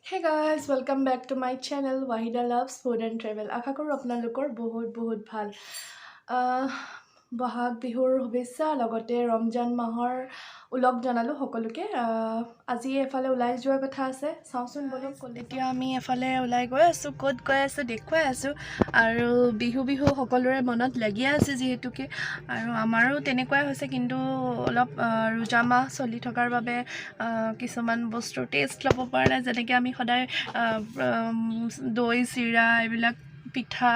Hey guys, welcome back to my channel Wahida Loves Food and Travel. আশা কৰোঁ আপোনালোকৰ বহুত ভাল। বহাগ বিহুৰ শুভেচ্ছা লগতে ৰমজান মাহৰ উলগ জনালো সকলোকে। আজি এফালে ওলাই যোৱাৰ কথা আছে। চাওঁচোন বলক এতিয়া আমি এফালে ওলাই গৈ আছোঁ। ক'ত গৈ আছোঁ দেখুৱাই আছোঁ। আৰু বিহু সকলোৰে মনত লাগি আছে যিহেতুকে আৰু আমাৰো তেনেকুৱাই হৈছে, কিন্তু অলপ ৰোজা মাহ চলি থকাৰ বাবে কিছুমান বস্তুৰ টেষ্ট ল'ব পৰা নাই। যেনেকৈ আমি সদায় দৈ চিৰা এইবিলাক পিঠা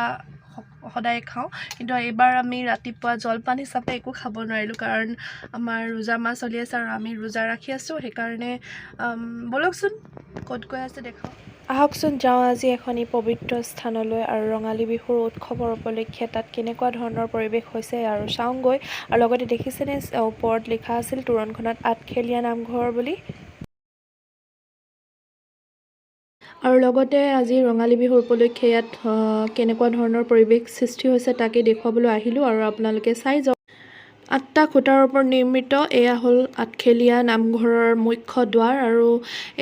সদায় খাওঁ, কিন্তু এইবাৰ আমি ৰাতিপুৱা জলপান হিচাপে একো খাব নোৱাৰিলোঁ, কাৰণ আমাৰ ৰোজা মাহ চলি আছে আৰু আমি ৰোজা ৰাখি আছোঁ। সেইকাৰণে বলকচোন ক'ত গৈ আছে দেখাওঁ। আহকচোন যাওঁ আজি এখন পবিত্ৰ স্থানলৈ আৰু ৰঙালী বিহুৰ উৎসৱৰ উপলক্ষে তাত কেনেকুৱা ধৰণৰ পৰিৱেশ হৈছে আৰু চাওঁগৈ। আৰু লগতে দেখিছেনে ওপৰত লিখা আছিল তোৰণখনত আঠখেলীয়া নামঘৰ বুলি। আৰু লগতে আজি ৰঙালী বিহুৰ উপলক্ষে ইয়াত কেনেকুৱা ধৰণৰ পৰিৱেশ সৃষ্টি হৈছে তাকে দেখুৱাবলৈ আহিলোঁ আৰু আপোনালোকে চাই যাওক। 8টা খুঁটাৰ ওপৰত নিৰ্মিত এয়া হ'ল আঠখেলীয়া নামঘৰৰ মুখ্য দুৱাৰ। আৰু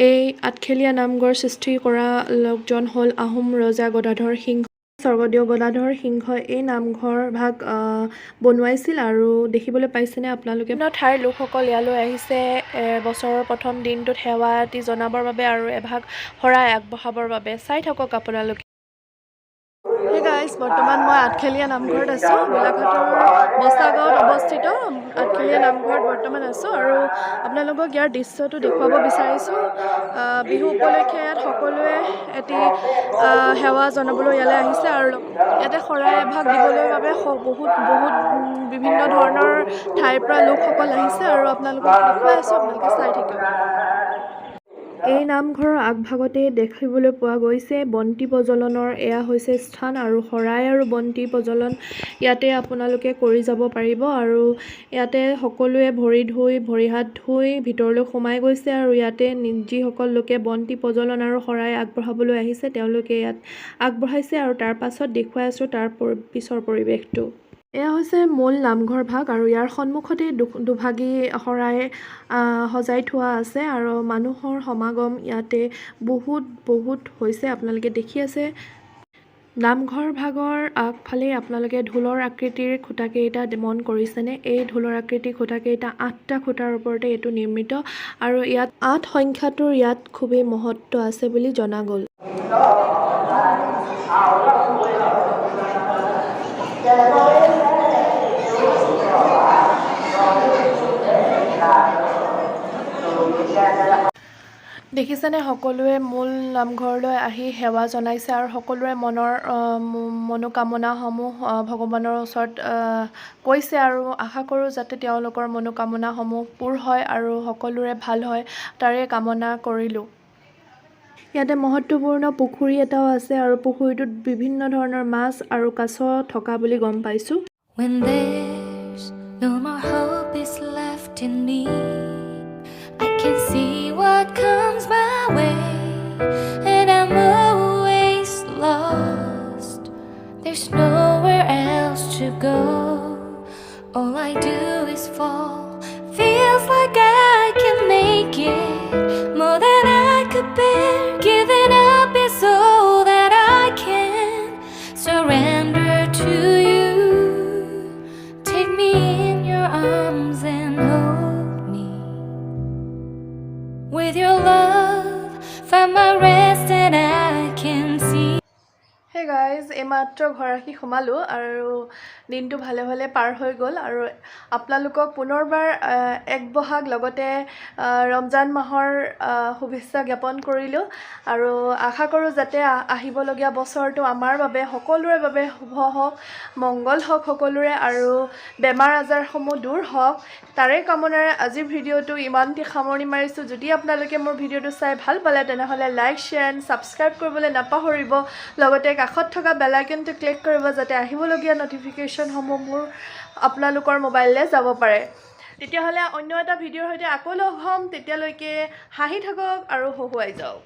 এই আঠখেলীয়া নামঘৰ সৃষ্টি কৰা লোকজন হ'ল আহোম ৰজা গদাধৰ সিংহ। স্বৰ্গদেউ গদাধৰ সিংহই এই নামঘৰ ভাগ বনোৱাইছিল। আৰু দেখিবলৈ পাইছেনে আপোনালোকে, বিভিন্ন ঠাইৰ লোকসকল ইয়ালৈ আহিছে বছৰৰ প্ৰথম দিনটোত সেৱা এটি জনাবৰ বাবে আৰু এভাগ শৰাই আগবঢ়াবৰ বাবে। চাই থাকক আপোনালোকে। হে গাইজ, বৰ্তমান মই আঠখেলীয়া নামঘৰত আছোঁ। গোলাঘাটৰ বস্তাগাঁৱত অৱস্থিত আঠখেলীয়া নামঘৰত বৰ্তমান আছোঁ আৰু আপোনালোকক ইয়াৰ দৃশ্যটো দেখুৱাব বিচাৰিছোঁ। বিহু উপলক্ষে ইয়াত সকলোৱে এটি সেৱা জনাবলৈ ইয়ালৈ আহিছে আৰু ইয়াতে শৰাই এভাগ দিবলৈ বাবে বহুত বিভিন্ন ধৰণৰ ঠাইৰ পৰা লোকসকল আহিছে আৰু আপোনালোকক দেখুৱাই আছোঁ, আপোনালোকে চাই থাকিব। এই নামঘৰৰ আগভাগতে দেখিবলৈ পোৱা গৈছে বন্তি প্ৰজ্বলনৰ এয়া হৈছে স্থান, আৰু শৰাই আৰু বন্তি প্ৰজ্বলন ইয়াতে আপোনালোকে কৰি যাব পাৰিব। আৰু ইয়াতে সকলোৱে ভৰি হাত ধুই ভিতৰলৈ সোমাই গৈছে আৰু ইয়াতে যিসকল লোকে বন্তি প্ৰজ্বলন আৰু শৰাই আগবঢ়াবলৈ আহিছে তেওঁলোকে ইয়াত আগবঢ়াইছে আৰু তাৰ পাছত দেখুৱাই আছোঁ তাৰ পিছৰ পৰিৱেশটো। এয়া হৈছে মূল নামঘৰ ভাগ আৰু ইয়াৰ সন্মুখতে দুভাগী শৰাই সজাই থোৱা আছে আৰু মানুহৰ সমাগম ইয়াতে বহুত হৈছে, আপোনালোকে দেখি আছে। নামঘৰ ভাগৰ আগফালে আপোনালোকে ঢোলৰ আকৃতিৰ খুঁটাকেইটা মন কৰিছেনে? এই ঢোলৰ আকৃতিৰ খুঁটাকেইটা 8টা খুঁটাৰ ওপৰতে এইটো নিৰ্মিত আৰু ইয়াত 8 সংখ্যাটোৰ ইয়াত খুবেই মহত্ব আছে বুলি জনা গ'ল। দেখিছেনে, সকলোৱে মূল নামঘৰলৈ আহি সেৱা জনাইছে আৰু সকলোৰে মনৰ মনোকামনাসমূহ ভগৱানৰ ওচৰত কৈছে আৰু আশা কৰোঁ যাতে তেওঁলোকৰ মনোকামনাসমূহ পূৰ হয় আৰু সকলোৰে ভাল হয় তাৰে কামনা কৰিলোঁ। ইয়াতে মহত্বপূৰ্ণ পুখুৰী এটাও আছে আৰু পুখুৰীটোত বিভিন্ন ধৰণৰ মাছ আৰু কাছ থকা বুলি গম পাইছোঁ। When there's no more hope is left in me, I can see what comes my way, and I'm always lost. There's nowhere else to go. All I do is fall. Feels like I can make it more than I could bear. Giving up is all that I can surrender to you. Take me in your arms and hold me. With your love, find my rest and I can see. Hey guys, এইমাত্ৰ ঘৰ আহি সোমালোঁ আৰু দিনটো ভালে পাৰ হৈ গ'ল আৰু আপোনালোকক পুনৰবাৰ এক বহাগ লগতে ৰমজান মাহৰ শুভেচ্ছা জ্ঞাপন কৰিলোঁ আৰু আশা কৰোঁ যাতে আহিবলগীয়া বছৰটো আমাৰ বাবে সকলোৰে বাবে শুভ হওক, মংগল হওক সকলোৰে, আৰু বেমাৰ আজাৰসমূহ দূৰ হওক তাৰে কামনাৰে আজিৰ ভিডিঅ'টো ইমানতে সামৰণি মাৰিছোঁ। যদি আপোনালোকে মোৰ ভিডিঅ'টো চাই ভাল পালে তেনেহ'লে লাইক, শ্বেয়াৰ এণ্ড ছাবস্ক্ৰাইব কৰিবলৈ নাপাহৰিব। লগতে কাষত থকা বেল আইকনটো ক্লিক কৰিব যাতে আহিবলগীয়া নটিফিকেশ্যনসমূহ মোৰ আপোনালোকৰ মোবাইললৈ যাব পাৰে। তেতিয়াহ'লে অন্য এটা ভিডিঅ'ৰ সৈতে আকৌ লগ হ'ম। তেতিয়ালৈকে হাঁহি থাকক আৰু হহুৱাই যাওক।